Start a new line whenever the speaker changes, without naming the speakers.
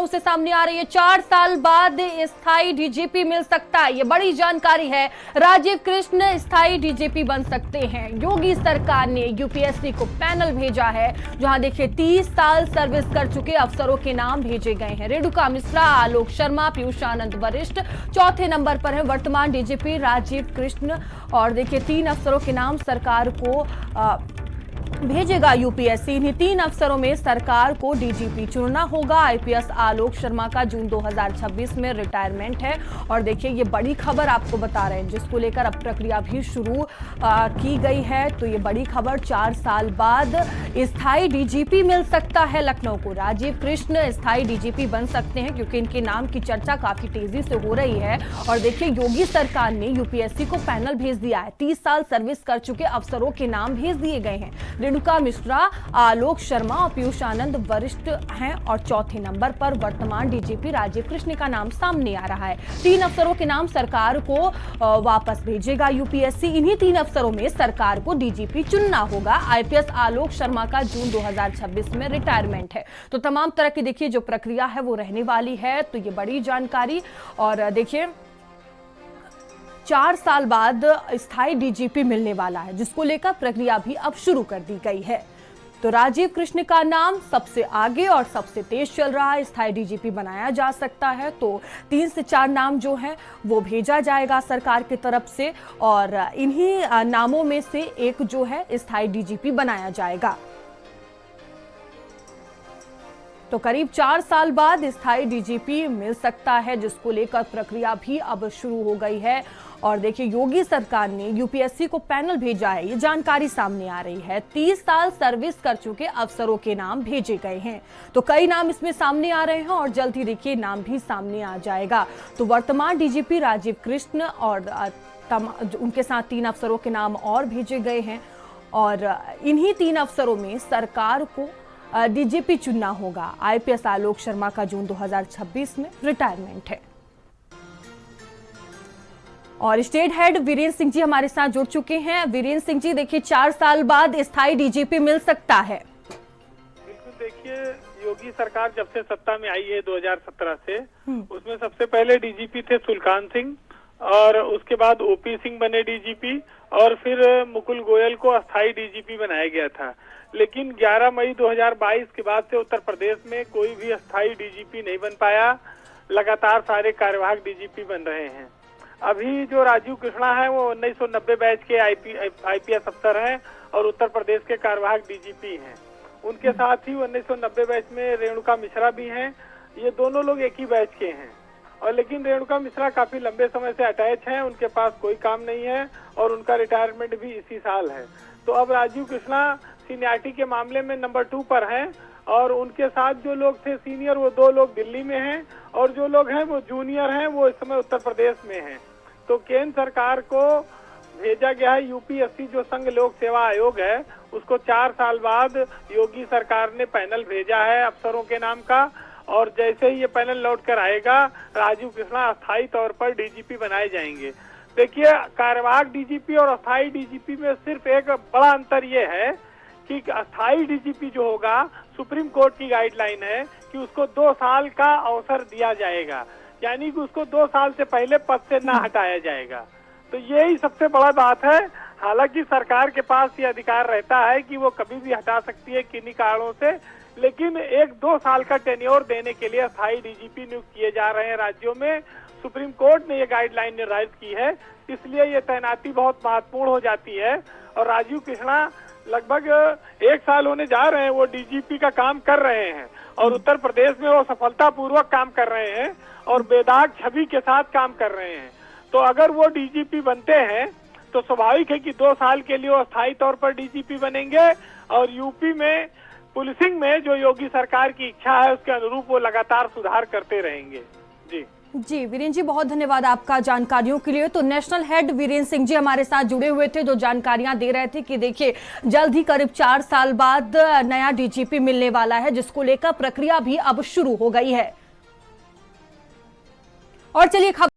लखनऊ से सामने आ रही है। 4 साल बाद स्थायी डीजीपी मिल सकता है, ये बड़ी जानकारी है। राजीव कृष्ण स्थायी डीजीपी बन सकते हैं। योगी सरकार ने यूपीएससी को पैनल भेजा है, जहां देखिए 30 साल सर्विस कर चुके अफसरों के नाम भेजे गए हैं। रेणुका मिश्रा, आलोक शर्मा, पीयूष आनंद वरिष्ठ चौथे नंबर पर है। वर्तमान डीजीपी राजीव कृष्ण और देखिए 3 अफसरों के नाम सरकार को भेजेगा यूपीएससी। इन्हीं 3 अफसरों में सरकार को डीजीपी चुनना होगा। आईपीएस आलोक शर्मा का जून 2026 में रिटायरमेंट है और देखिए ये बड़ी खबर आपको बता रहे हैं, जिसको लेकर अब प्रक्रिया भी शुरू की गई है। तो ये बड़ी खबर, 4 साल बाद स्थायी डीजीपी मिल सकता है लखनऊ को। राजीव कृष्ण स्थायी डीजीपी बन सकते हैं क्योंकि इनके नाम की चर्चा काफी तेजी से हो रही है। और देखिए योगी सरकार ने यूपीएससी को पैनल भेज दिया है। 30 साल सर्विस कर चुके अफसरों के नाम भेज दिए गए हैं। रेणुका मिश्रा, आलोक शर्मा और पीयूष आनंद वरिष्ठ हैं और चौथे नंबर पर वर्तमान डीजीपी राजीव कृष्ण का नाम सामने आ रहा है। 3 अफसरों के नाम सरकार को वापस भेजेगा यूपीएससी। इन्हीं 3 अफसरों में सरकार को डीजीपी चुनना होगा। आईपीएस आलोक शर्मा का जून 2026 में रिटायरमेंट है। तो तमाम तरह की देखिए जो प्रक्रिया है वो रहने वाली है। तो ये बड़ी जानकारी। और देखिए 4 साल बाद स्थायी डीजीपी मिलने वाला है, जिसको लेकर प्रक्रिया भी अब शुरू कर दी गई है। तो राजीव कृष्ण का नाम सबसे आगे और सबसे तेज चल रहा है। स्थायी डीजीपी बनाया जा सकता है तो 3 से 4 नाम जो है वो भेजा जाएगा सरकार की तरफ से और इन्हीं नामों में से एक जो है स्थायी डीजीपी बनाया जाएगा। तो करीब 4 साल बाद स्थायी डीजीपी मिल सकता है, जिसको लेकर प्रक्रिया भी अब शुरू हो गई है। और देखिए योगी सरकार ने यूपीएससी को पैनल भेजा है, ये जानकारी सामने आ रही है। 30 साल सर्विस कर चुके अफसरों के नाम भेजे गए हैं। तो कई नाम इसमें सामने आ रहे हैं और जल्द ही देखिए नाम भी सामने आ जाएगा। तो वर्तमान डीजीपी राजीव कृष्ण और उनके साथ 3 अफसरों के नाम और भेजे गए हैं और इन्हीं 3 अफसरों में सरकार को डीजीपी चुनना होगा। आईपीएस आलोक शर्मा का जून 2026 में रिटायरमेंट है। और स्टेट हेड वीरेंद्र सिंह जी हमारे साथ जुड़ चुके हैं। वीरेंद्र सिंह जी, देखिए 4 साल बाद स्थायी डीजीपी मिल सकता है।
बिल्कुल, देखिए योगी सरकार जब से सत्ता में आई है 2017 से, उसमें सबसे पहले डीजीपी थे सुल्तान सिंह और उसके बाद ओपी सिंह बने डीजीपी और फिर मुकुल गोयल को अस्थायी डीजीपी बनाया गया था। लेकिन 11 मई 2022 के बाद से उत्तर प्रदेश में कोई भी अस्थायी डीजीपी नहीं बन पाया। लगातार सारे कार्यवाहक डीजीपी बन रहे हैं। अभी जो राजीव कृष्णा है वो 1990 बैच के आईपीएस अफसर हैं और उत्तर प्रदेश के कार्यवाहक डीजीपी हैं। उनके साथ ही 1990 बैच में रेणुका मिश्रा भी हैं। ये दोनों लोग एक ही बैच के हैं और लेकिन रेणुका मिश्रा काफी लंबे समय से अटैच हैं, उनके पास कोई काम नहीं है और उनका रिटायरमेंट भी इसी साल है। तो अब राजीव कृष्णा सीनियरिटी के मामले में नंबर 2 पर हैं और उनके साथ जो लोग थे सीनियर, वो 2 लोग दिल्ली में हैं और जो लोग हैं वो जूनियर हैं, वो इस समय उत्तर प्रदेश में हैं। तो केंद्र सरकार को भेजा गया है यूपीएससी, जो संघ लोक सेवा आयोग है, उसको 4 साल बाद योगी सरकार ने पैनल भेजा है अफसरों के नाम का और जैसे ही ये पैनल लौट कर आएगा राजीव कृष्णा अस्थायी तौर पर डीजीपी बनाए जाएंगे। देखिए कार्यवाहक डीजीपी और अस्थायी डीजीपी में सिर्फ एक बड़ा अंतर ये है कि अस्थायी डीजीपी जो होगा, सुप्रीम कोर्ट की गाइडलाइन है कि उसको 2 साल का अवसर दिया जाएगा, यानी कि उसको 2 साल से पहले पद से ना हटाया जाएगा। तो यही सबसे बड़ा बात है। हालांकि सरकार के पास ये अधिकार रहता है कि वो कभी भी हटा सकती है किन्हीं कारणों से, लेकिन 1-2 साल का टेन्योर देने के लिए अस्थायी डीजीपी नियुक्त किए जा रहे हैं राज्यों में। सुप्रीम कोर्ट ने ये गाइडलाइन निर्धारित की है, इसलिए ये तैनाती बहुत महत्वपूर्ण हो जाती है। और राजीव कृष्णा लगभग 1 साल होने जा रहे हैं वो डीजीपी का काम कर रहे हैं और उत्तर प्रदेश में वो सफलतापूर्वक काम कर रहे हैं और बेदाग छवि के साथ काम कर रहे हैं। तो अगर वो डीजीपी बनते हैं तो स्वाभाविक है कि 2 साल के लिए वो अस्थायी तौर पर डीजीपी बनेंगे और यूपी में पुलिसिंग में जो योगी सरकार की इच्छा है उसके अनुरूप वो लगातार सुधार करते रहेंगे।
जी वीरेंद्र जी, बहुत धन्यवाद आपका जानकारियों के लिए। तो नेशनल हेड वीरेंद्र सिंह जी हमारे साथ जुड़े हुए थे, जो जानकारियां दे रहे थे कि देखिए जल्द ही करीब 4 साल बाद नया डीजीपी मिलने वाला है, जिसको लेकर प्रक्रिया भी अब शुरू हो गई है। और चलिए